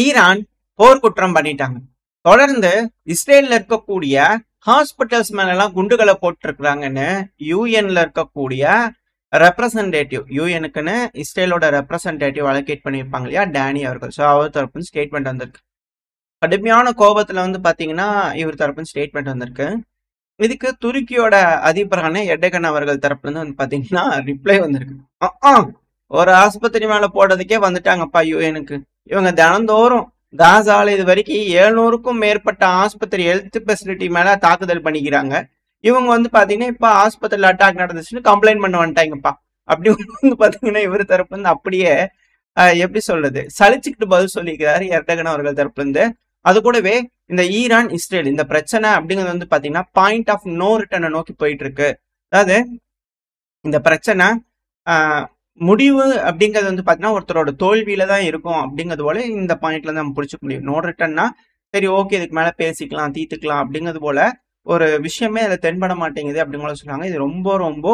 Iran போர் குற்றம் பண்ணிட்டாங்க. தொடர்ந்து இஸ்ரேல்ல இருக்கக்கூடிய ஹாஸ்பிட்டல்ஸ் மேல எல்லாம் குண்டுகளை போட்டிருக்கிறாங்கன்னு யூஎன்ல இருக்கக்கூடிய ரெப்ரசன்டேட்டிவ், யூஎனுக்குன்னு இஸ்ரேலோட ரெப்ரசன்டேட்டிவ் அலோகேட் பண்ணியிருப்பாங்க இல்லையா, டேனி அவர்கள். ஸோ அவர் தரப்பு ஸ்டேட்மெண்ட் வந்திருக்கு. கடுமையான கோபத்துல பாத்தீங்கன்னா இவர் தரப்பு ஸ்டேட்மெண்ட் வந்திருக்கு. இதுக்கு துருக்கியோட அதிபரான எர்டகன் அவர்கள் தரப்புல இருந்து பாத்தீங்கன்னா ரிப்ளை வந்திருக்கு. ஒரு ஆஸ்பத்திரி மேல போடுறதுக்கே வந்துட்டாங்கப்பா யூஎனுக்கு. இவங்க தினந்தோறும் காசால இது வரைக்கும் 700க்கும் மேற்பட்ட ஆஸ்பத்திரி ஹெல்த் ஃபெசிலிட்டி மேல தாக்குதல் பண்ணிக்கிறாங்க. இவங்க பாத்தீங்கன்னா இப்ப ஆஸ்பத்திரியில அட்டாக் நடந்துச்சுன்னு கம்ப்ளைண்ட் பண்ண வந்துட்டாங்கப்பா. அப்படி பாத்தீங்கன்னா இவர் தரப்பு அப்படியே எப்படி சொல்றது, சலிச்சுக்கிட்டு பதில் சொல்லிக்கிறாரு எர்டகன் அவர்கள் தரப்புல இருந்து. அது கூடவே இந்த ஈரான் இஸ்ரேல் இந்த பிரச்சனை அப்படிங்கிறது பாத்தீங்கன்னா பாயிண்ட் ஆஃப் நோ ரிட்டர்னை நோக்கி போயிட்டு இருக்கு. அதாவது இந்த பிரச்சனை முடிவு அப்படிங்கிறது பாத்தீங்கன்னா ஒருத்தரோட தோல்வியில தான் இருக்கும் அப்படிங்கிறது போல இந்த பாயிண்ட்ல நம்ம புடிச்சுக்க முடியும். நோ ரிட்டர்ன்னா சரி ஓகே இதுக்கு மேல பேசிக்கலாம் தீர்த்துக்கலாம் அப்படிங்கிறது போல ஒரு விஷயமே அதுல தென்பட மாட்டேங்குது அப்படிங்கிற சொல்றாங்க. இது ரொம்ப ரொம்ப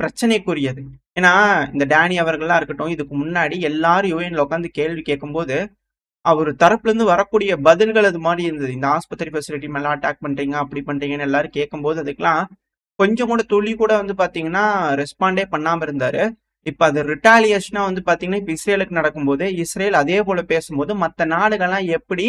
பிரச்சனைக்குரியது. ஏன்னா இந்த டேனி அவர்கள்லாம் இருக்கட்டும், இதுக்கு முன்னாடி எல்லாரும் யூஎன்ல உட்காந்து கேள்வி கேட்கும்போது அவர் தரப்புல இருந்து வரக்கூடிய பதில்கள் அது மாதிரி இருந்தது. இந்த ஆஸ்பத்திரி ஃபெசிலிட்டி மேல அட்டாக் பண்றீங்க அப்படி பண்றீங்கன்னு எல்லாரும் கேட்கும்போது அதுக்கெல்லாம் கொஞ்சம் கூட துளி கூட பாத்தீங்கன்னா ரெஸ்பாண்டே பண்ணாம இருந்தாரு. இப்ப அது ரிட்டாலியேஷனா பாத்தீங்கன்னா இப்ப இஸ்ரேலுக்கு நடக்கும்போது இஸ்ரேல் அதே போல பேசும்போது மற்ற நாடுகள்லாம் எப்படி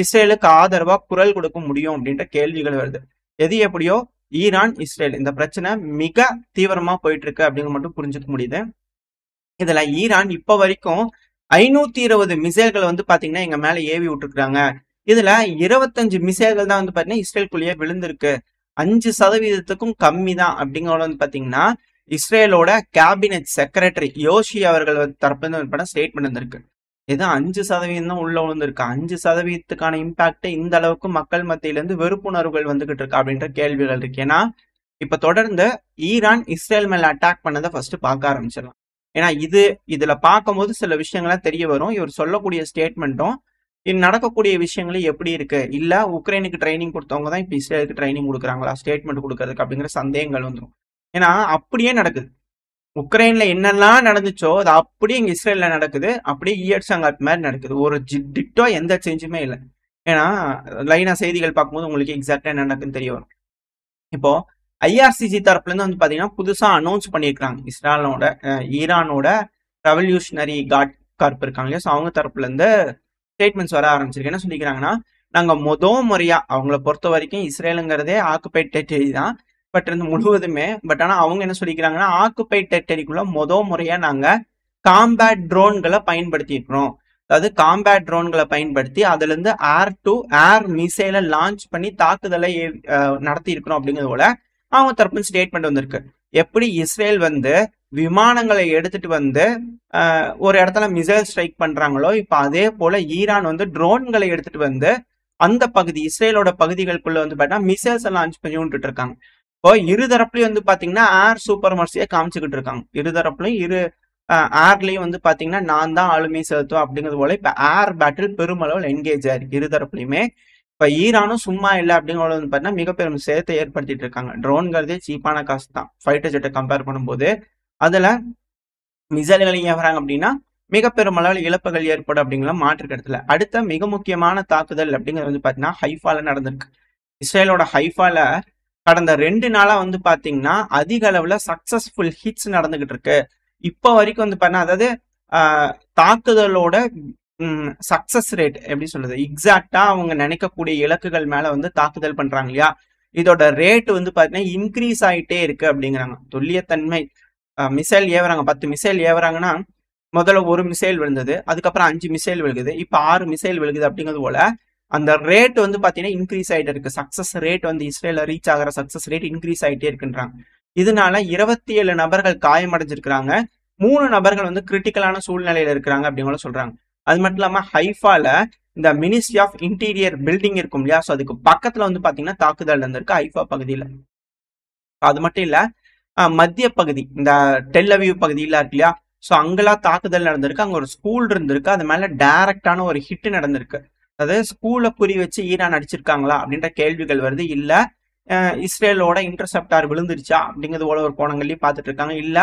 இஸ்ரேலுக்கு ஆதரவா குரல் கொடுக்க முடியும் அப்படின்ற கேள்விகள் வருது. எது எப்படியோ ஈரான் இஸ்ரேல் இந்த பிரச்சனை மிக தீவிரமா போயிட்டு இருக்கு அப்படிங்கிற மட்டும் புரிஞ்சுக்க முடியுது. இதுல ஈரான் இப்ப வரைக்கும் 520 மிசைல்களை பாத்தீங்கன்னா எங்க மேல ஏவி விட்டுருக்காங்க. இதுல 25 மிசைல்கள் தான் பாத்தீங்கன்னா இஸ்ரேலுக்குள்ளேயே விழுந்திருக்கு. 5% கம்மி தான் அப்படிங்கிறத பாத்தீங்கன்னா இஸ்ரேலோட கேபினெட் செக்ரட்டரி யோஷி அவர்கள் தரப்பு ஸ்டேட்மெண்ட் வந்திருக்கு. இது 5% தான் உள்ள விழுந்திருக்கு. 5%க்கான இம்பாக்ட் இந்த அளவுக்கு மக்கள் மத்தியில இருந்து வெறுப்புணர்வுகள் வந்துகிட்டு இருக்கு அப்படின்ற கேள்விகள் இருக்கு. ஏன்னா இப்ப தொடர்ந்து ஈரான் இஸ்ரேல் மேல அட்டாக் பண்ணதை ஃபர்ஸ்ட் பார்க்க ஆரம்பிச்சிடலாம். ஏன்னா இதுல பார்க்கும்போது சில விஷயங்கள்லாம் தெரிய வரும். இவர் சொல்லக்கூடிய ஸ்டேட்மெண்ட்டும் இது நடக்கக்கூடிய விஷயங்களும் எப்படி இருக்கு, இல்ல உக்ரைனுக்கு ட்ரைனிங் கொடுத்தவங்க தான் இப்ப இஸ்ரேலுக்கு ட்ரைனிங் கொடுக்குறாங்களா ஸ்டேட்மெண்ட் கொடுக்கறதுக்கு அப்படிங்கிற சந்தேகங்கள் வந்துடும். ஏன்னா அப்படியே நடக்குது. உக்ரைன்ல என்னெல்லாம் நடந்துச்சோ அது அப்படியே இங்க இஸ்ரேல்ல நடக்குது. அப்படியே ஈயட்சாங்காட் மாதிரி நடக்குது. ஒரு டிட்டோ எந்த சேஞ்சுமே இல்லை. ஏன்னா லைனா செய்திகள் பார்க்கும்போது உங்களுக்கு எக்ஸாக்டா என்ன நடக்குன்னு தெரிய வரும். இப்போ ஐஆர்சிசி தரப்புல இருந்து பாத்தீங்கன்னா புதுசா அனௌன்ஸ் பண்ணியிருக்காங்க. ஈரானோட ரெவல்யூஷனரி கார்ட் கார்ப் இருக்காங்க இல்லையா, அவங்க தரப்புல இருந்து ஸ்டேட்மெண்ட்ஸ் வர ஆரம்பிச்சிருக்கு. என்ன சொல்லிக்கிறாங்கன்னா, நாங்க முறையா அவங்கள பொறுத்த வரைக்கும் இஸ்ரேலுங்கிறதே ஆக்குபைட் டெரிட்டரி தான் பட் முழுவதுமே. பட் ஆனா அவங்க என்ன சொல்லிக்கிறாங்கன்னா, ஆக்குபைட் டெரிட்டரிக்குள்ள முறையா நாங்க காம்பேட் ட்ரோன்களை பயன்படுத்தி இருக்கிறோம். அதாவது காம்பேட் ட்ரோன்களை பயன்படுத்தி அதுல இருந்து ஏர் டு ஏர் மிசைலை லான்ச் பண்ணி தாக்குதலை நடத்தி இருக்கிறோம் அப்படிங்கிறது போல அவங்க தரப்பு ஸ்டேட்மெண்ட் வந்திருக்கு. எப்படி இஸ்ரேல் விமானங்களை எடுத்துட்டு ஒரு இடத்துல மிசைல் ஸ்ட்ரைக் பண்றாங்களோ இப்ப அதே போல ஈரான் ட்ரோன்களை எடுத்துட்டு அந்த பகுதி இஸ்ரேலோட பகுதிகளுக்குள்ள பாத்தீங்கன்னா மிசைல்ஸ் லான்ச் பண்ணி விட்டுட்டு இருக்காங்க. இப்போ இருதரப்புலயும் பாத்தீங்கன்னா ஏர் சூப்பர்மர்சியை காமிச்சுக்கிட்டு இருக்காங்க. இருதரப்புலையும் ஏர்லயும் பாத்தீங்கன்னா நான் தான் ஆளுமை செலுத்தும் அப்படிங்கிறது போல இப்ப ஏர் பேட்டில் பெருமளவில் என்கேஜ் ஆயிருக்கு இருதரப்புலையுமே. இப்ப ஈரானும் சும்மா இல்லை அப்படிங்கிறது பாத்தீங்கன்னா மிக பெரும் சேதத்தை ஏற்படுத்திட்டு இருக்காங்க. ட்ரோன்கிறதே சீப்பான காசு தான் ஃபைட்டர் ஜெட்டை கம்பேர் பண்ணும்போது. அதுல மிசைல்களை ஏவுறாங்க அப்படின்னா மிக பெரும் அளவில் இழப்புகள் ஏற்படும் அப்படிங்கிற மாற்று கருத்துல. அடுத்த மிக முக்கியமான தாக்குதல் அப்படிங்கிறது பாத்தீங்கன்னா ஹைஃபால நடந்திருக்கு. இஸ்ரேலோட ஹைஃபால கடந்த 2 நாளா பாத்தீங்கன்னா அதிக அளவுல சக்சஸ்ஃபுல் ஹிட்ஸ் நடந்துகிட்டு இருக்கு. இப்ப வரைக்கும் பாத்தீங்கன்னா அதாவது தாக்குதலோட சக்சஸ் ரேட் எப்படி சொல்றது, எக்ஸாக்டா அவங்க நினைக்கக்கூடிய இலக்குகள் மேல தாக்குதல் பண்றாங்க இல்லையா, இதோட ரேட் பாத்தீங்கன்னா இன்க்ரீஸ் ஆயிட்டே இருக்கு அப்படிங்கிறாங்க. துல்லியத்தன்மை மிசைல் ஏவுறாங்க, 10 மிசைல் ஏவுறாங்கன்னா முதல்ல 1 மிசைல் விழுந்தது, அதுக்கப்புறம் 5 மிசைல் விழுகுது, இப்ப 6 மிசைல் விழுகுது அப்படிங்கிறது போல அந்த ரேட் பாத்தீங்கன்னா இன்க்ரீஸ் ஆயிட்டு இருக்கு. சக்சஸ் ரேட் இஸ்ரேல ரீச் ஆகிற சக்சஸ் ரேட் இன்க்ரீஸ் ஆயிட்டே இருக்குன்றாங்க. இதனால 27 நபர்கள் காயமடைஞ்சிருக்கிறாங்க. 3 நபர்கள் கிரிட்டிக்கலான சூழ்நிலையில இருக்கிறாங்க அப்படிங்கிற சொல்றாங்க. அது மட்டும் இல்லாம ஹைஃபால இந்த மினிஸ்ட்ரி ஆஃப் இன்டீரியர் பில்டிங் இருக்கும் இல்லையா, ஸோ அதுக்கு பக்கத்துல பாத்தீங்கன்னா தாக்குதல் நடந்திருக்கு ஹைஃபா பகுதியில. அது மட்டும் இல்ல மத்திய பகுதி இந்த டெல் அவீவ் பகுதியில இருக்கு இல்லையா, ஸோ அங்கெல்லாம் தாக்குதல் நடந்திருக்கு. அங்க ஒரு ஸ்கூல் இருந்திருக்கு, அது மேல டைரக்டான ஒரு ஹிட் நடந்திருக்கு. அதாவது ஸ்கூலை குறி வச்சு ஈரான் அடிச்சிருக்காங்களா அப்படின்ற கேள்விகள் வருது. இல்ல இஸ்ரேலோட இன்டர்செப்டார் விழுந்துருச்சா அப்படிங்கிறது போல ஒரு கோணங்கள்லயும் பார்த்துட்டு இருக்காங்க. இல்ல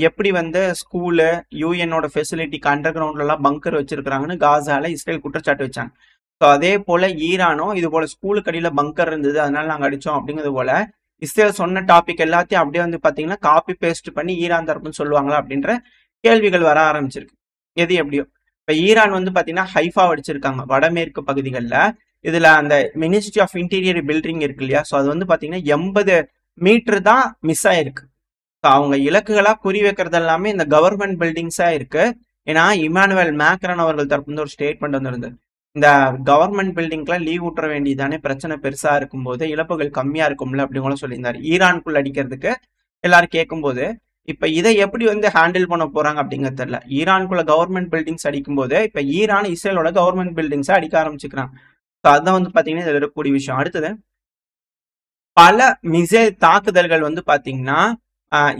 எப்படி வந்து ஸ்கூலு யூஎனோட ஃபெசிலிட்டிக்கு அண்டர் கிரவுண்ட்லாம் பங்கர் வச்சிருக்காங்கன்னு காசால இஸ்ரேல் குற்றச்சாட்டு வச்சாங்க. ஸோ அதே போல ஈரானும் இது போல ஸ்கூலுக்கு அடியில பங்கர் இருந்தது, அதனால நாங்கள் அடிச்சோம் அப்படிங்கிறது போல இஸ்ரேல் சொன்ன டாபிக் எல்லாத்தையும் அப்படியே வந்து பாத்தீங்கன்னா காப்பி பேஸ்ட் பண்ணி ஈரான் தரப்புன்னு சொல்லுவாங்களா அப்படின்ற கேள்விகள் வர ஆரம்பிச்சிருக்கு. எது எப்படியோ இப்ப ஈரான் வந்து பாத்தீங்கன்னா ஹைஃபா அடிச்சிருக்காங்க வடமேற்கு பகுதிகளில். இதுல அந்த மினிஸ்ட்ரி ஆஃப் இன்டீரியர் பில்டிங் இருக்கு இல்லையா, ஸோ அது வந்து பாத்தீங்கன்னா 80 மீட்டர் தான் மிஸ் ஆயிருக்கு. அவங்க இலக்குகளா குறி வைக்கிறது எல்லாமே இந்த கவர்மெண்ட் பில்டிங்ஸா இருக்கு. ஏன்னா இமானுவேல் மேக்ரான் அவர்கள் தரப்பு ஒரு ஸ்டேட்மெண்ட் வந்திருந்தது, இந்த கவர்மெண்ட் பில்டிங்க்குலாம் லீவ் விட்டுற வேண்டியதானே, பிரச்சனை பெருசா இருக்கும்போது இழப்புகள் கம்மியா இருக்கும்ல அப்படிங்களும் சொல்லியிருந்தாரு. ஈரானுக்குள்ள அடிக்கிறதுக்கு எல்லாரும் கேட்கும்போது இப்ப இதை எப்படி வந்து ஹேண்டில் பண்ண போறாங்க அப்படிங்கிறது தெரியல. ஈரானுக்குள்ள கவர்மெண்ட் பில்டிங்ஸ் அடிக்கும் போது இப்ப ஈரான் இஸ்ரேலோட கவர்மெண்ட் பில்டிங்ஸை அடிக்க ஆரம்பிச்சுக்கிறாங்க. அதுதான் வந்து பாத்தீங்கன்னா இதுல இருக்கக்கூடிய விஷயம். அடுத்தது பல மிசைல் தாக்குதல்கள் வந்து பாத்தீங்கன்னா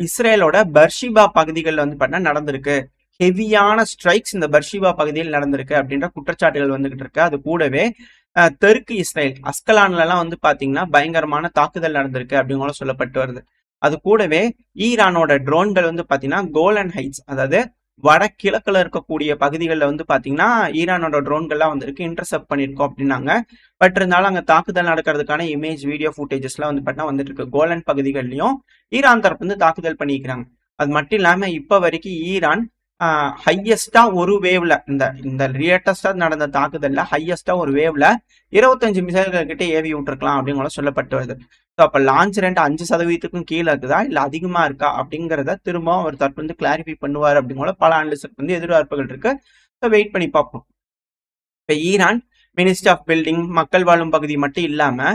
இஸ்ரேலோட பர்ஷிபா பகுதிகளில் வந்து பார்த்தீங்கன்னா நடந்திருக்கு. ஹெவியான ஸ்ட்ரைக்ஸ் இந்த பர்ஷிபா பகுதியில் நடந்திருக்கு அப்படின்ற குற்றச்சாட்டுகள் வந்துகிட்டு இருக்கு. அது கூடவே தெற்கு இஸ்ரேல் அஸ்கலான்ல எல்லாம் வந்து பாத்தீங்கன்னா பயங்கரமான தாக்குதல் நடந்திருக்கு அப்படிங்களும் சொல்லப்பட்டு வருது. அது கூடவே ஈரானோட ட்ரோன்கள் வந்து பாத்தீங்கன்னா கோலன் ஹைட்ஸ், அதாவது வடகிழக்குல இருக்கக்கூடிய பகுதிகளில் வந்து பாத்தீங்கன்னா ஈரானோட ட்ரோன்கள்லாம் வந்திருக்கு, இன்டர்செப்ட் பண்ணிருக்கோம் அப்படின்னாங்க. பட் இருந்தாலும் அங்க தாக்குதல் நடக்கிறதுக்கான இமேஜ் வீடியோ ஃபுட்டேஜஸ் எல்லாம் வந்து பாத்தீங்கன்னா வந்துட்டு இருக்கு. கோலன் பகுதிகள்லயும் ஈரான் தரப்பு வந்து தாக்குதல் பண்ணிக்கிறாங்க. அது மட்டும் இல்லாம இப்ப வரைக்கும் ஈரான் ஹையஸ்டா ஒரு வேவ்ல இந்த லேட்டஸ்டா நடந்த தாக்குதல்ல ஹையஸ்டா ஒரு வேவ்ல 25 மிசைல்கள் கிட்ட ஏவி விட்டுருக்கலாம் அப்படிங்கிற சொல்லப்பட்டு வருது. ஸோ அப்ப லான்ச் ரேட் 5% கீழே இருக்குதா இல்ல அதிகமா இருக்கா அப்படிங்கிறத திரும்ப அவர் தரப்பு வந்து கிளாரிஃபை பண்ணுவார் அப்படிங்கிற பல அனலிஸ்ட் வந்து எதிர்பார்ப்புகள் இருக்கு. ஸோ வெயிட் பண்ணி பார்ப்போம். இப்ப ஈரான் மினிஸ்ட்ரி ஆஃப் பில்டிங் மக்கள் வாழும் பகுதி மட்டும் இல்லாம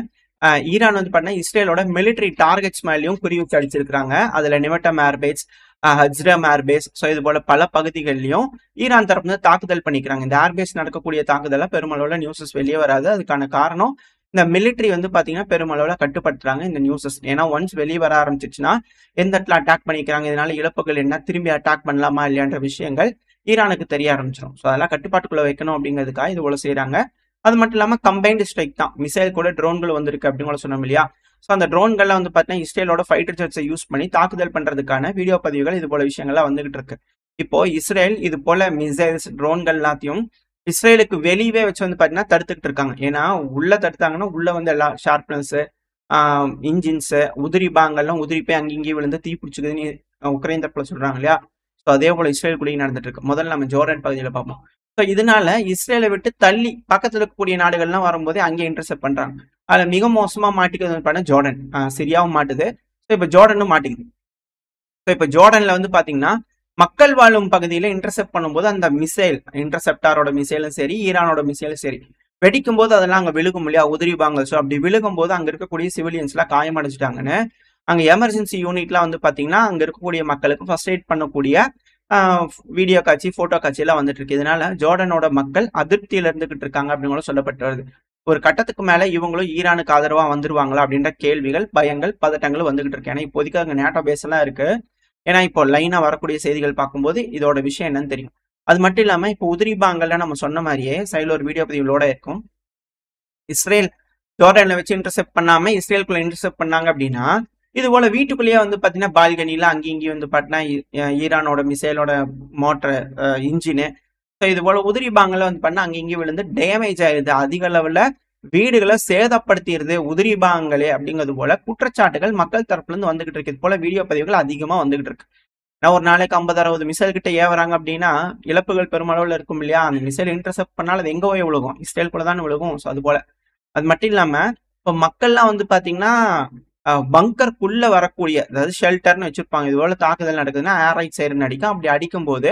ஈரான் வந்து பார்த்தீங்கன்னா இஸ்ரேலோட மிலிட்டரி டார்கெட்ஸ் மேலேயும் குறி வச்சு அடிச்சிருக்காங்க. அதுல நிவட்டம் ஏர்பேஸ், ஹஜ்ரம் ஏர்பேஸ், ஸோ இது போல பல பகுதிகளிலையும் ஈரான் தரப்பு வந்து தாக்குதல் பண்ணிக்கிறாங்க. இந்த ஏர்பேஸ் நடக்கக்கூடிய தாக்குதல பெருமளவுல நியூஸஸ் வெளியே வராது. அதுக்கான காரணம் இந்த மிலிட்டரி வந்து பாத்தீங்கன்னா பெருமளவுல கட்டுப்படுத்துறாங்க இந்த நியூஸஸ். ஏன்னா ஒன்ஸ் வெளியே வர ஆரம்பிச்சிச்சுன்னா எந்த இடத்துல அட்டாக் பண்ணிக்கிறாங்க, இதனால இழப்புகள் என்ன, திரும்பி அட்டாக் பண்ணலாமா இல்லையான்ற விஷயங்கள் ஈரானுக்கு தெரிய ஆரம்பிச்சிடும். ஸோ அதெல்லாம் கட்டுப்பாட்டுக்குள்ள வைக்கணும் அப்படிங்கிறதுக்காக இது போல செய்யறாங்க. அது மட்டும் இல்லாம கம்பைன்டு ஸ்ட்ரைக் தான், மிசைல் கூட ட்ரோன்கள் வந்திருக்கு அப்படின்னு சொன்னோம் இல்லையா. ஸோ அந்த ட்ரோன்கள்ல வந்து பார்த்தீங்கன்னா இஸ்ரேலோட ஃபைட்டர் ஜெட்ஸை யூஸ் பண்ணி தாக்குதல் பண்றதுக்கான வீடியோ பதிவுகள் இது போல விஷயங்கள்லாம் வந்துகிட்டு இருக்கு. இப்போ இஸ்ரேல் இது போல மிசைல்ஸ் ட்ரோன்கள் எல்லாத்தையும் இஸ்ரேலுக்கு வெளியவே வச்சு வந்து பார்த்தீங்கன்னா தடுத்துக்கிட்டு இருக்காங்க. ஏன்னா உள்ள தடுத்தாங்கன்னா உள்ள வந்து எல்லா ஷார்ப்னஸ், இன்ஜின்ஸ், உதிரி பாங்கெல்லாம் உதிரி போய் அங்கேயும் விழுந்து தீ பிடிச்சிக்குதுன்னு உக்ரைன் தரப்புல சொல்றாங்க இல்லையா. ஸோ அதே போல இஸ்ரேல் கூட நடந்துட்டு இருக்கு. முதல்ல நம்ம ஜோர்டன் பகுதியில் பார்ப்போம். ஸோ இதனால இஸ்ரேலை விட்டு தள்ளி பக்கத்துல இருக்கக்கூடிய நாடுகள்லாம் வரும்போதே அங்கே இன்டர்செப்ட் பண்றாங்க. அதுல மிக மோசமா மாட்டிக்கிறது பண்ண ஜோர்டன், சிரியாவும் மாட்டுது. ஸோ இப்போ ஜோர்டனும் மாட்டிக்குது. ஸோ இப்போ ஜோர்டன்ல வந்து பாத்தீங்கன்னா மக்கள் வாழும் பகுதியில இன்டர்செப்ட் பண்ணும்போது அந்த மிசைல் இன்டர்செப்டாரோட மிசைலும் சரி ஈரானோட மிசைலும் சரி வெடிக்கும் போது அதெல்லாம் அங்க விழுகும் இல்லையா, உதிரிபாங்க. ஸோ அப்படி விழுகும் போது அங்க இருக்கக்கூடிய சிவிலியன்ஸ் எல்லாம் காயமடைஞ்சிட்டாங்கன்னு அங்க எமர்ஜென்சி யூனிட்லாம் வந்து பாத்தீங்கன்னா அங்க இருக்கக்கூடிய மக்களுக்கு ஃபர்ஸ்ட் எய்ட் பண்ணக்கூடிய வீடியோ காட்சி, போட்டோ காட்சி எல்லாம் வந்துட்டு இருக்கு. இதனால ஜோர்டனோட மக்கள் அதிருப்தியில இருந்துகிட்டு இருக்காங்க அப்படின்னு சொல்லப்பட்டு வருது. ஒரு கட்டத்துக்கு மேல இவங்களும் ஈரானுக்கு ஆதரவா வந்துருவாங்களா அப்படின்ற கேள்விகள், பயங்கள், பதட்டங்கள் வந்துகிட்டு இருக்கு. ஏன்னா இப்போதைக்கு அங்க நேட்டோ பேஸ் எல்லாம் இருக்கு. ஏன்னா இப்போ லைனா வரக்கூடிய செய்திகள் பார்க்கும்போது இதோட விஷயம் என்னன்னு தெரியும். அது மட்டும் இல்லாம இப்போ உதிரிபாங்கல்ல நம்ம சொன்ன மாதிரியே சைடுல ஒரு வீடியோ பதிவுகளோட இருக்கும். இஸ்ரேல் ஜோர்டன்ல வச்சு இன்டர்செப்ட் பண்ணாம இஸ்ரேலுக்குள்ள இன்டர்செப்ட் பண்ணாங்க அப்படின்னா இது போல வீட்டுக்குள்ளேயே வந்து பாத்தீங்கன்னா பால்கனில அங்கேயும் இங்கேயும் வந்து பாத்தீங்கன்னா ஈரானோட மிசைலோட மோட்டர், இன்ஜினு, ஸோ இது போல உதிரி பாங்கல வந்து பண்ணா அங்கே இங்கேயும் விழுந்து டேமேஜ் ஆயிருது, அதிக அளவுல வீடுகளை சேதப்படுத்திடுது உதிரி பாகங்களே அப்படிங்கிறது போல குற்றச்சாட்டுகள் மக்கள் தரப்புல இருந்து வந்துகிட்டு இருக்கு. இது போல வீடியோ பதிவுகள் அதிகமா வந்துகிட்டு இருக்கு. நான் ஒரு நாளைக்கு 50-60 மிசைல் கிட்ட ஏவறாங்க அப்படின்னா இழப்புகள் பெருமளவுல இருக்கும் இல்லையா. அந்த மிசைல் இன்டர்செப்ட் பண்ணாலும் அது எங்க போய் விழுகும், இஸ்ரேல் கூட தான் விழுகும். ஸோ அது போல அது மட்டும் இல்லாம இப்போ மக்கள்லாம் வந்து பாத்தீங்கன்னா பங்கருக்குள்ள வரக்கூடிய, அதாவது ஷெல்டர்னு வச்சிருப்பாங்க. இது போல தாக்குதல் நடக்குதுன்னா ஏர் ரைட் சைரன் அடிக்கும். அப்படி அடிக்கும் போது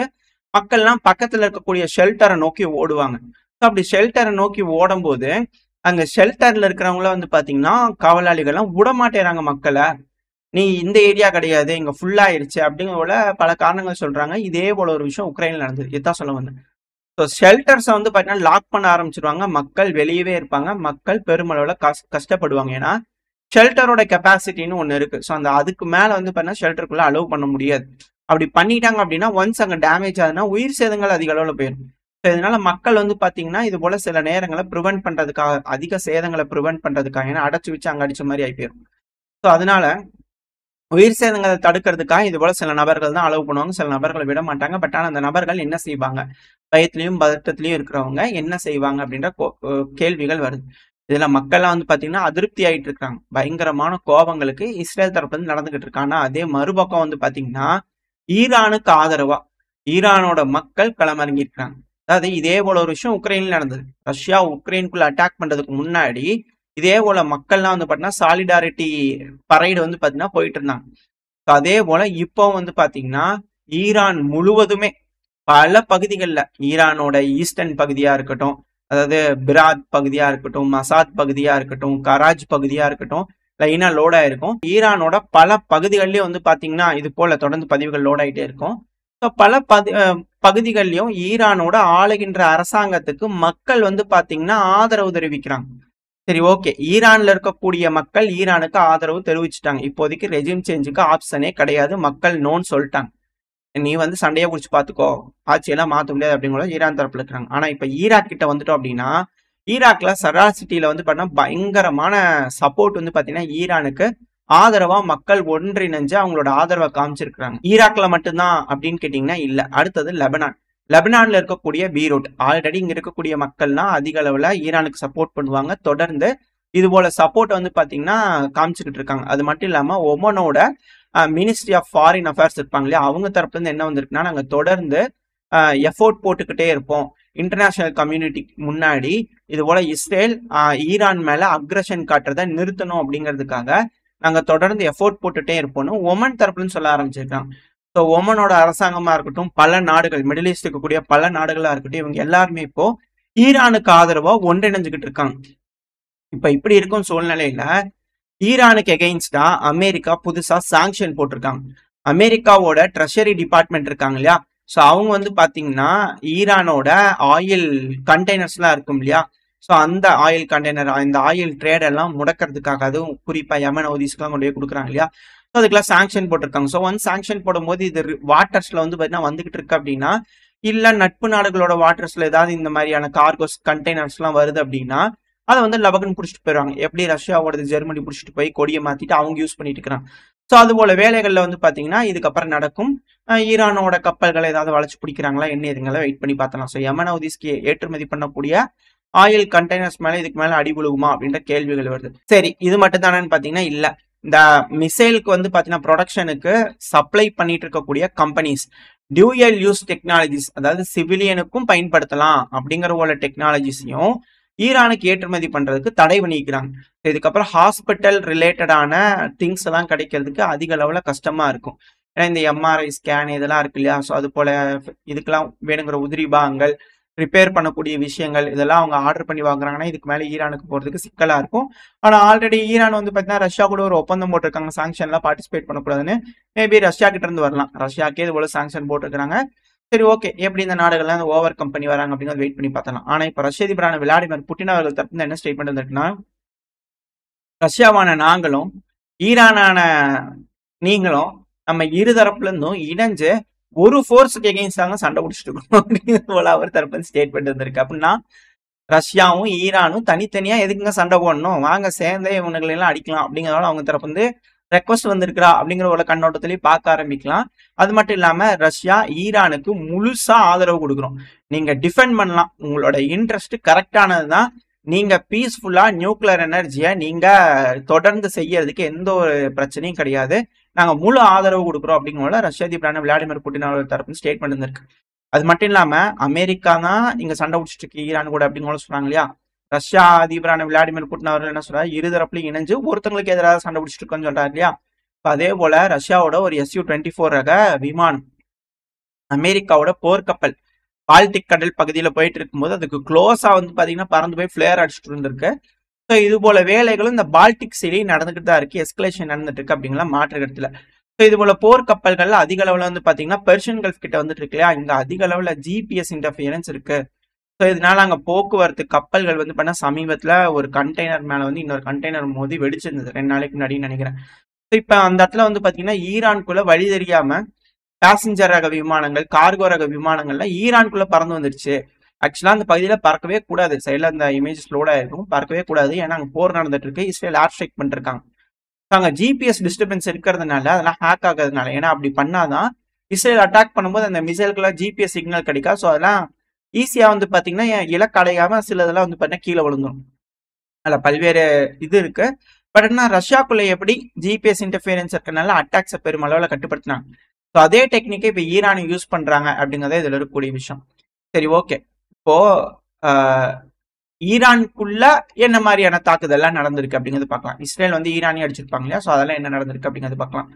மக்கள்லாம் பக்கத்துல இருக்கக்கூடிய ஷெல்டரை நோக்கி ஓடுவாங்க. ஸோ அப்படி ஷெல்டரை நோக்கி ஓடும் போது அங்க ஷெல்டர்ல இருக்கிறவங்கள வந்து பாத்தீங்கன்னா காவலாளிகள்லாம் விடமாட்டேறாங்க மக்களை, நீ இந்த ஏரியா கிடையாது இங்க ஃபுல்லா ஆயிடுச்சு அப்படிங்கிற போல பல காரணங்கள் சொல்றாங்க. இதே போல ஒரு விஷயம் உக்ரைன்ல நடந்தது. இதுதான் சொல்ல வந்தேன். ஸோ ஷெல்டர்ஸை வந்து பாத்தீங்கன்னா லாக் பண்ண ஆரம்பிச்சிருவாங்க, மக்கள் வெளியவே இருப்பாங்க, மக்கள் பெருமளவுல கஷ்டப்படுவாங்க. ஏன்னா ஷெல்டரோட கெப்பாசிட்டின்னு ஒன்று இருக்கு. ஸோ அந்த அதுக்கு மேல வந்து பார்த்தீங்கன்னா ஷெல்டருக்குள்ள அலோவ் பண்ண முடியாது. அப்படி பண்ணிட்டாங்க அப்படின்னா ஒன்ஸ் அங்கே டேமேஜ் ஆகுதுன்னா உயிர் சேதங்கள் அதிக அளவில் போயிடும். ஸோ இதனால மக்கள் வந்து பார்த்தீங்கன்னா இது போல சில நேரங்களை ப்ரிவென்ட் பண்றதுக்காக, அதிக சேதங்களை ப்ரிவென்ட் பண்றதுக்காக, ஏன்னா அடைச்சு வச்சு அங்கே அடிச்ச மாதிரி ஆகி போயிடும். ஸோ அதனால உயிர் சேதங்களை தடுக்கிறதுக்காக இது போல சில நபர்கள் தான் அலோவ் பண்ணுவாங்க, சில நபர்களை விட மாட்டாங்க. பட் ஆனா அந்த நபர்கள் என்ன செய்வாங்க, பயத்திலையும் பதட்டத்திலையும் இருக்கிறவங்க என்ன செய்வாங்க அப்படின்ற கேள்விகள் வருது. இதுல மக்கள்லாம் வந்து பாத்தீங்கன்னா அதிருப்தி ஆயிட்டு இருக்காங்க. பயங்கரமான கோபங்களுக்கு இஸ்ரேல் தரப்புல இருந்து நடந்துகிட்டு இருக்காங்க. அதே மறுபக்கம் வந்து பாத்தீங்கன்னா ஈரானுக்கு ஆதரவா ஈரானோட மக்கள் களமிறங்கி இருக்காங்க. அதாவது இதே போல ஒரு விஷயம் உக்ரைன்ல நடந்தது. ரஷ்யா உக்ரைனுக்குள்ள அட்டாக் பண்றதுக்கு முன்னாடி இதே போல மக்கள்லாம் வந்து பாத்தீங்கன்னா சாலிடாரிட்டி பரைடு வந்து பாத்தீங்கன்னா போயிட்டு இருந்தாங்க. அதே போல இப்போ வந்து பாத்தீங்கன்னா ஈரான் முழுவதுமே பல பகுதிகளில் ஈரானோட ஈஸ்டர்ன் பகுதியா இருக்கட்டும், அதாவது பிராத் பகுதியா இருக்கட்டும், மசாத் பகுதியா இருக்கட்டும், கராஜ் பகுதியா இருக்கட்டும், லைனா லோட் ஆயிருக்கும். ஈரானோட பல பகுதிகள்லயும் வந்து பாத்தீங்கன்னா இது போல தொடர்ந்து பதிவுகள் லோட் ஆயிட்டே இருக்கும். ஸோ பல பகுதிகள்லயும் ஈரானோட ஆளுகின்ற அரசாங்கத்துக்கு மக்கள் வந்து பாத்தீங்கன்னா ஆதரவு தெரிவிக்கிறாங்க. சரி, ஓகே, ஈரான்ல இருக்கக்கூடிய மக்கள் ஈரானுக்கு ஆதரவு தெரிவிச்சுட்டாங்க. இப்போதைக்கு ரெஜிம் சேஞ்சுக்கு ஆப்ஷனே கிடையாது, மக்கள் நோன்னு சொல்லிட்டாங்க. நீ வந்து சண்டையை குடிச்சு பாத்துக்கோ, ஆட்சியெல்லாம் மாத்த முடியாது அப்படிங்கிற ஈரான் தரப்புல இருக்கிறாங்க. ஆனா இப்ப ஈராக் கிட்ட வந்துட்டோம் அப்படின்னா ஈராக்ல சரார் சிட்டியில வந்து பாத்தீங்கன்னா பயங்கரமான சப்போர்ட் வந்து பாத்தீங்கன்னா ஈரானுக்கு ஆதரவா மக்கள் ஒன்றிணைஞ்சு அவங்களோட ஆதரவை காமிச்சிருக்கிறாங்க. ஈராக்ல மட்டும்தான் அப்படின்னு கேட்டீங்கன்னா இல்ல. அடுத்தது லெபனான். லெபனான்ல இருக்கக்கூடிய பீரூட், ஆல்ரெடி இங்க இருக்கக்கூடிய மக்கள்லாம் அதிக அளவுல ஈரானுக்கு சப்போர்ட் பண்ணுவாங்க. தொடர்ந்து இது போல சப்போர்ட் வந்து பாத்தீங்கன்னா காமிச்சுக்கிட்டு இருக்காங்க. அது மட்டும் இல்லாம ஒமனோட மினிஸ்ட்ரி ஆஃப் ஃபாரின் அஃபேர்ஸ் இருப்பாங்க இல்லையா, அவங்க தரப்புல இருந்து என்ன வந்திருக்குன்னா நாங்க தொடர்ந்து எஃபோர்ட் போட்டுக்கிட்டே இருப்போம். இன்டர்நேஷனல் கம்யூனிட்டி முன்னாடி இது போல இஸ்ரேல் ஈரான் மேல அக்ரஷன் காட்டுறதை நிறுத்தணும் அப்படிங்கிறதுக்காக நாங்க தொடர்ந்து எஃபோர்ட் போட்டுட்டே இருப்போம்னு ஒமன் தரப்புலன்னு சொல்ல ஆரம்பிச்சிருக்காங்க. ஸோ ஒமனோட அரசாங்கமா இருக்கட்டும், பல நாடுகள், மிடில் ஈஸ்ட் இருக்கக்கூடிய பல நாடுகளா இருக்கட்டும், இவங்க எல்லாருமே இப்போ ஈரானுக்கு ஆதரவா ஒன்றிணைஞ்சுக்கிட்டு இருக்காங்க. இப்ப இப்படி இருக்கும் சூழ்நிலையில ஈரானுக்கு எகெயின்ஸ்டா அமெரிக்கா புதுசா சாங்ஷன் போட்டிருக்காங்க. அமெரிக்காவோட ட்ரெஷரி டிபார்ட்மெண்ட் இருக்காங்க இல்லையா, ஸோ அவங்க வந்து பாத்தீங்கன்னா ஈரானோட ஆயில் கண்டெய்னர்ஸ் எல்லாம் இருக்கும் இல்லையா, ஸோ அந்த ஆயில் கண்டெய்னர், இந்த ஆயில் ட்ரேட் எல்லாம் முடக்கிறதுக்காக, அதுவும் குறிப்பா யமன் ஹவுதிஸ்க்குலாம் கொண்டு போய் கொடுக்குறாங்க இல்லையா, ஸோ அதுக்கெல்லாம் சாங்ஷன் போட்டிருக்காங்க. ஸோ ஒன் சாங்ஷன் போடும்போது இது வாட்டர்ஸ்ல வந்து பாத்தீங்கன்னா வந்துகிட்டு இருக்கு அப்படின்னா, இல்ல நட்பு நாடுகளோட வாட்டர்ஸ்ல ஏதாவது இந்த மாதிரியான கார்கோஸ் கண்டெய்னர்ஸ் எல்லாம் வருது அப்படின்னா அதை வந்து லபகன் பிடிச்சிட்டு போயிடுவாங்க. எப்படி ரஷ்யாவோட ஜெர்மனி பிடிச்சிட்டு போய் கொடியை மாத்திட்டு அவங்க யூஸ் பண்ணிட்டு இருக்கிறாங்க. ஸோ அது போல வேலைகள்ல வந்து பாத்தீங்கன்னா இதுக்கப்புறம் நடக்கும். ஈரானோட கப்பல்களை ஏதாவது வளைச்சு பிடிக்கிறாங்களா என்ன இதுங்களை வெயிட் பண்ணி பார்த்தலாம். ஸோ யமன் ஹவுதிஸ்க்கு ஏற்றுமதி பண்ணக்கூடிய ஆயில் கண்டெய்னர்ஸ் மேல இதுக்கு மேல அடி விழுகுமா அப்படின்ற கேள்விகள் வருது. சரி, இது மட்டும் தானேன்னு பாத்தீங்கன்னா இல்ல. இந்த மிசைலுக்கு வந்து பாத்தீங்கன்னா ப்ரொடக்ஷனுக்கு சப்ளை பண்ணிட்டு இருக்கக்கூடிய கம்பெனிஸ் டியூயல் யூஸ் டெக்னாலஜிஸ், அதாவது சிவிலியனுக்கும் பயன்படுத்தலாம் அப்படிங்கிற போல டெக்னாலஜிஸையும் ஈரானுக்கு ஏற்றுமதி பண்றதுக்கு தடை பண்ணிக்கிறாங்க. இதுக்கப்புறம் ஹாஸ்பிட்டல் ரிலேட்டடான திங்ஸ் எல்லாம் கிடைக்கிறதுக்கு அதிக அளவுல கஷ்டமா இருக்கும். ஏன்னா இந்த எம்ஆர்ஐ ஸ்கேன் இதெல்லாம் இருக்கு இல்லையா, ஸோ அது போல இதுக்கெல்லாம் வேணுங்கிற உதிரி பாகங்கள், ரிப்பேர் பண்ணக்கூடிய விஷயங்கள் இதெல்லாம் அவங்க ஆர்டர் பண்ணி வாங்குறாங்கன்னா இதுக்கு மேல ஈரானுக்கு போறதுக்கு சிக்கலா இருக்கும். ஆனா ஆல்ரெடி ஈரான் வந்து பாத்தீங்கன்னா ரஷ்யா கூட ஒரு ஒப்பந்தம் போட்டிருக்காங்க, சாங்ஷன்லாம் பார்ட்டிசிபேட் பண்ணக்கூடாதுன்னு. மேபி ரஷ்யா கிட்ட இருந்து வரலாம், ரஷ்யாக்கே இது போல சாங்ஷன் போட்டிருக்காங்க. சரி, ஓகே, எப்படி இந்த நாடுகள்லாம் இந்த ஓவர் கம்பெனி வராங்க அப்படிங்கிறது வெயிட் பண்ணி பார்த்தலாம். ஆனா இப்ப ரஷ்ய அதிபரான விளாடிமிர் புட்டின் அவர்கள் தரப்பு என்ன ஸ்டேட்மெண்ட் வந்துருக்குன்னா, ரஷ்யாவான நாங்களும் ஈரானான நீங்களும் நம்ம இரு தரப்புல இருந்தும் இணைஞ்சு ஒரு ஃபோர்ஸுக்கு எகெயின்ஸ்டாக சண்டை பிடிச்சிட்டு இருக்கோம் அப்படிங்கிற போல அவர் தரப்பு ஸ்டேட்மெண்ட் வந்திருக்கு. அப்படின்னா ரஷ்யாவும் ஈரானும் தனித்தனியா எதுக்குங்க சண்டை போடணும், வாங்க சேர்ந்தே இவனுங்களை எல்லாம் அடிக்கலாம் அப்படிங்கிறதால அவங்க தரப்பு வந்து ரெக்வஸ்ட் வந்திருக்கிறா அப்படிங்கிற ஒரு கண்ணோட்டத்திலேயே பார்க்க ஆரம்பிக்கலாம். அது மட்டும் இல்லாம ரஷ்யா ஈரானுக்கு முழுசா ஆதரவு கொடுக்குறோம், நீங்க டிஃபெண்ட் பண்ணலாம், உங்களோட இன்ட்ரெஸ்ட் கரெக்டானதுதான், நீங்க பீஸ்ஃபுல்லா நியூக்ளியர் எனர்ஜியை நீங்க தொடர்ந்து செய்யறதுக்கு எந்த ஒரு பிரச்சனையும் கிடையாது, நாங்க முழு ஆதரவு கொடுக்குறோம் அப்படிங்கிற ரஷ்ய அதிபரான விளாடிமிர் புட்டின் அவர்கள் தரப்பு ஸ்டேட்மெண்ட் இருந்திருக்கு. அது மட்டும் இல்லாம அமெரிக்கா தான் இங்க சண்டை பிடிச்சிட்டு இருக்கு ஈரான் கூட அப்படிங்கிற சொல்றாங்க இல்லையா, ரஷ்யா அதிபரான விளாடிமிர் புட்டின் அவர்கள் என்ன சொல்றாரு, இருதரப்புலையும் இணைஞ்சு ஒருத்தங்களுக்கு எதிராக சண்டை பிடிச்சிட்டு இருக்கோன்னு சொல்றாரு இல்லையா. அதே போல ரஷ்யாவோட ஒரு SU-24 ரக விமானம் அமெரிக்காவோட போர்க்கப்பல் பால்டிக் கடல் பகுதியில போயிட்டு இருக்கும்போது அதுக்கு க்ளோஸா வந்து பாத்தீங்கன்னா பறந்து போய் பிளேயர் அடிச்சுட்டு இருந்திருக்கு. ஸோ இது போல வேலைகளும் இந்த பால்டிக் சீலையும் நடந்துகிட்டு தான் இருக்கு, எஸ்கலேஷன் நடந்துட்டு இருக்கு அப்படிங்கலாம் மாற்று இடத்துல. ஸோ இது போல போர்க்கப்பல்கள் அதிக அளவுல வந்து பாத்தீங்கன்னா பெர்ஷியன் கல்ஃப் கிட்ட வந்துட்டு இருக்கு இல்லையா, இங்க அதிக அளவுல GPS இன்டர்ஃபியரன்ஸ் இருக்கு. ஸோ இதனால அங்கே போக்குவரத்து கப்பல்கள் வந்து பண்ண சமீபத்தில் ஒரு கண்டெய்னர் மேலே வந்து இன்னொரு கண்டெய்னர் மோதி வெடிச்சிருந்தது 2 நாளைக்கு முன்னாடின்னு நினைக்கிறேன். ஸோ இப்போ அந்த இடத்துல வந்து பார்த்தீங்கன்னா ஈரானுக்குள்ள வழி தெரியாம பேசஞ்சர் ரக விமானங்கள், கார்கோ ரக விமானங்கள்லாம் ஈரானுக்குள்ள பறந்து வந்துருச்சு. ஆக்சுவலா அந்த பகுதியில் பறக்கவே கூடாது, சைடில் அந்த இமேஜஸ் லோட் ஆயிருக்கும், பறக்கவே கூடாது, ஏன்னா அங்கே போர் நடந்துட்டு இருக்கு, இஸ்ரேல் ஏர் ஸ்ட்ரைக் பண்ணிருக்காங்க. அங்க ஜிபிஎஸ் டிஸ்டர்பன்ஸ் இருக்கிறதுனால அதெல்லாம் ஹேக் ஆகிறதுனால, ஏன்னா அப்படி பண்ணாதான் இஸ்ரேல் அட்டாக் பண்ணும்போது அந்த மிசைல்குலாம் ஜிபிஎஸ் சிக்னல் கிடைக்கா. ஸோ அதெல்லாம் ஈஸியா வந்து பாத்தீங்கன்னா இலக்கு அடையாம சிலதெல்லாம் வந்து பாத்தீங்கன்னா கீழே விழுந்துடும். அதில் பல்வேறு இது இருக்கு. பட் ஆனால் ரஷ்யாக்குள்ள எப்படி ஜிபிஎஸ் இன்டர்ஃபியரன்ஸ் இருக்கனால அட்டாக்ஸை பெருமளவில் கட்டுப்படுத்தினாங்க. ஸோ அதே டெக்னிக்கை இப்போ ஈரான் யூஸ் பண்றாங்க அப்படிங்கிறத இதுல இருக்கக்கூடிய விஷயம். சரி, ஓகே. இப்போ ஈரானுக்குள்ள என்ன மாதிரியான தாக்குதல்லாம் நடந்திருக்கு அப்படிங்கிறது பார்க்கலாம். இஸ்ரேல் வந்து ஈரானி அடிச்சிருப்பாங்க இல்லையா? ஸோ அதெல்லாம் என்ன நடந்திருக்கு அப்படிங்கிறது பார்க்கலாம்.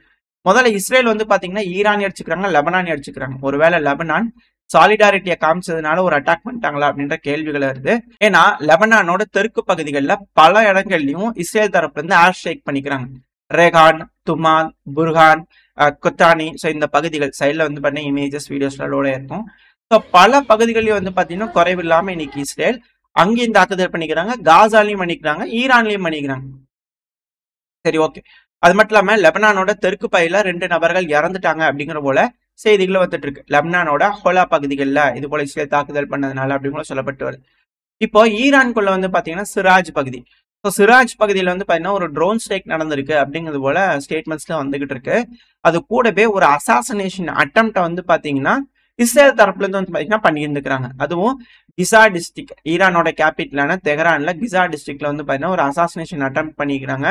முதல்ல இஸ்ரேல் வந்து பாத்தீங்கன்னா ஈரானி அடிச்சுக்கிறாங்க, லெபனானி அடிச்சுக்கிறாங்க. ஒருவேளை லெபனான் சாலிடாரிட்டியை காமிச்சதுனால ஒரு அட்டாக் பண்ணிட்டாங்களா அப்படின்ற கேள்விகள் வருது. ஏன்னா லெபனானோட தெற்கு பகுதிகளில் பல இடங்கள்லயும் இஸ்ரேல் தரப்புல இருந்து ஏர் ஸ்ட்ரைக் பண்ணிக்கிறாங்க. ரேகான், துமால், புர்ஹான், கொத்தானி, ஸோ இந்த பகுதிகள் சைட்ல வந்து பாத்தீங்கன்னா இமேஜஸ் வீடியோஸ்லோட இருக்கும். ஸோ பல பகுதிகளையும் வந்து பாத்தீங்கன்னா குறைவில்லாம இன்னைக்கு இஸ்ரேல் அங்கேயும் தாக்குதல் பண்ணிக்கிறாங்க, காசாலையும் பண்ணிக்கிறாங்க, ஈரான்லயும் பண்ணிக்கிறாங்க. சரி, ஓகே. அது மட்டும் இல்லாம லெபனானோட தெற்கு பகுதியில 2 நபர்கள் இறந்துட்டாங்க அப்படிங்கிற போல செய்திகள் வந்துட்டு இருக்கு. லெபனானோட ஹோலா பகுதிகளில் இது போல இஸ்ரேல் தாக்குதல் பண்ணதுனால அப்படின்னு சொல்லப்பட்டு வருது. இப்போ ஈரான்குள்ள வந்து பாத்தீங்கன்னா சிராஜ் பகுதி. ஸோ சிராஜ் பகுதியில் வந்து பாத்தீங்கன்னா ஒரு ட்ரோன் ஸ்ட்ரைக் நடந்திருக்கு அப்படிங்கிறது போல ஸ்டேட்மெண்ட்ஸ்ல வந்துகிட்டு இருக்கு. அது கூடவே ஒரு அசாசினேஷன் அட்டம்ப்டை வந்து பாத்தீங்கன்னா இஸ்ரேல் தரப்புல இருந்து வந்து பாத்தீங்கன்னா பண்ணியிருந்துக்கிறாங்க. அதுவும் கிசா டிஸ்ட்ரிக்ட், ஈரானோட கேபிட்டலான தெஹ்ரான்ல கிசா டிஸ்ட்ரிக்ட்ல வந்து பாத்தீங்கன்னா ஒரு அசாசினேஷன் அட்டெம்ப்ட் பண்ணிக்கிறாங்க.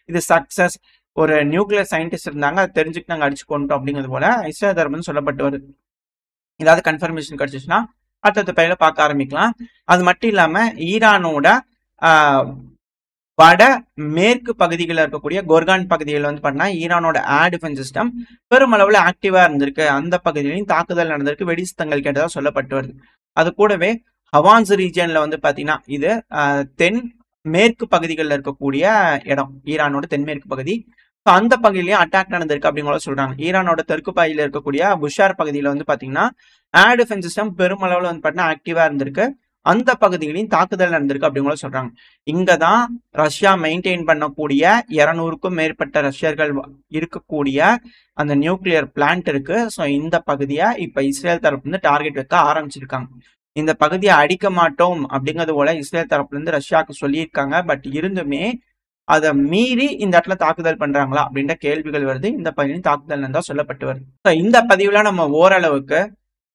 இது சக்சஸ். ஒரு நியூக்ளியர் சயின்டிஸ்ட் இருந்தாங்க, அதை தெரிஞ்சுட்டு நாங்கள் அடிச்சு கொண்டோம் அப்படிங்கிறது போல இஸ்ரேல் தரப்புன்னு சொல்லப்பட்டு வருது. ஏதாவது கன்ஃபர்மேஷன் கிடைச்சிச்சுன்னா அடுத்த பயில பார்க்க ஆரம்பிக்கலாம். அது மட்டும் இல்லாம ஈரானோட வட மேற்கு பகுதிகளில் இருக்கக்கூடிய கொர்கான் பகுதிகளில் வந்து பண்ணா ஈரானோட ஏர் டிஃபென்ஸ் சிஸ்டம் பெருமளவில் ஆக்டிவா இருந்திருக்கு. அந்த பகுதியிலையும் தாக்குதல் நடந்திருக்கு, வெடிஸ்தங்கள் கேட்டதா சொல்லப்பட்டு வருது. அது கூடவே ஹவான்ஸ் ரீஜியன்ல வந்து பாத்தீங்கன்னா இது தென் மேற்கு பகுதிகளில் இருக்கக்கூடிய இடம், ஈரானோட தென்மேற்கு பகுதி. அந்த பகுதியிலையும் அட்டாக் நடந்திருக்கு அப்படிங்கிற சொல்றாங்க. ஈரானோட தெற்கு பகுதியில் இருக்கக்கூடிய புஷார் பகுதியில வந்து பாத்தீங்கன்னா ஏர் டிஃபென்ஸ் சிஸ்டம் பெருமளவில் வந்து பாத்தீங்கன்னா ஆக்டிவா இருந்திருக்கு. அந்த பகுதிகளையும் தாக்குதல் நடந்திருக்கு அப்படிங்கிற சொல்றாங்க. இங்கதான் ரஷ்யா மெயின்டைன் பண்ணக்கூடிய 200க்கும் மேற்பட்ட ரஷ்யர்கள் இருக்கக்கூடிய அந்த நியூக்ளியர் பிளான்ட் இருக்கு. ஸோ இந்த பகுதியை இப்ப இஸ்ரேல் தரப்புல இருந்து டார்கெட் வைக்க ஆரம்பிச்சிருக்காங்க. இந்த பகுதியை அடிக்க மாட்டோம் அப்படிங்கிறது போல இஸ்ரேல் தரப்புல இருந்து ரஷ்யாவுக்கு சொல்லியிருக்காங்க. பட் இருந்துமே அதை மீறி இந்த இடத்துல தாக்குதல் பண்றாங்களா அப்படின்ற கேள்விகள் வருது. இந்த பகுதியில் தாக்குதல் தான் சொல்லப்பட்டு வருது. இந்த பதிவுல நம்ம ஓரளவுக்கு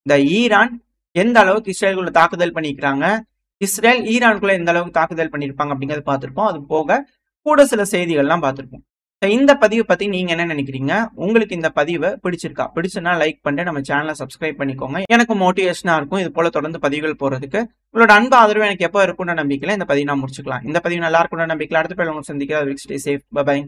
இந்த ஈரான் எந்த அளவுக்கு இஸ்ரேலுக்குள்ள தாக்குதல் பண்ணிக்கிறாங்க, இஸ்ரேல் ஈரானுக்குள்ள எந்த அளவுக்கு தாக்குதல் பண்ணியிருப்பாங்க அப்படிங்கறத பார்த்திருப்போம். அது போக கூட சில செய்திகள்லாம் பார்த்திருப்போம். இந்த பதிவு பத்தி நீங்க என்ன நினைக்கிறீங்க? உங்களுக்கு இந்த பதிவு பிடிச்சுன்னா லைக் பண்ணிட்டு நம்ம சேனலை சப்ஸ்கிரைப் பண்ணிக்கோங்க. எனக்கு மோட்டிவேஷனா இருக்கும் இது போல தொடர்ந்து பதிவுகள் போறதுக்கு. உங்களோட அன்பு ஆதரவு எனக்கு எப்போ இருக்கும்னு நம்பிக்கையில இந்த பதிவு நான் முடிச்சுக்கலாம். இந்த பதிவு நல்லா இருக்கும்னு நம்பிக்கையில அடுத்த பேர் உங்களை சந்திக்கிறேன். Stay safe. பை.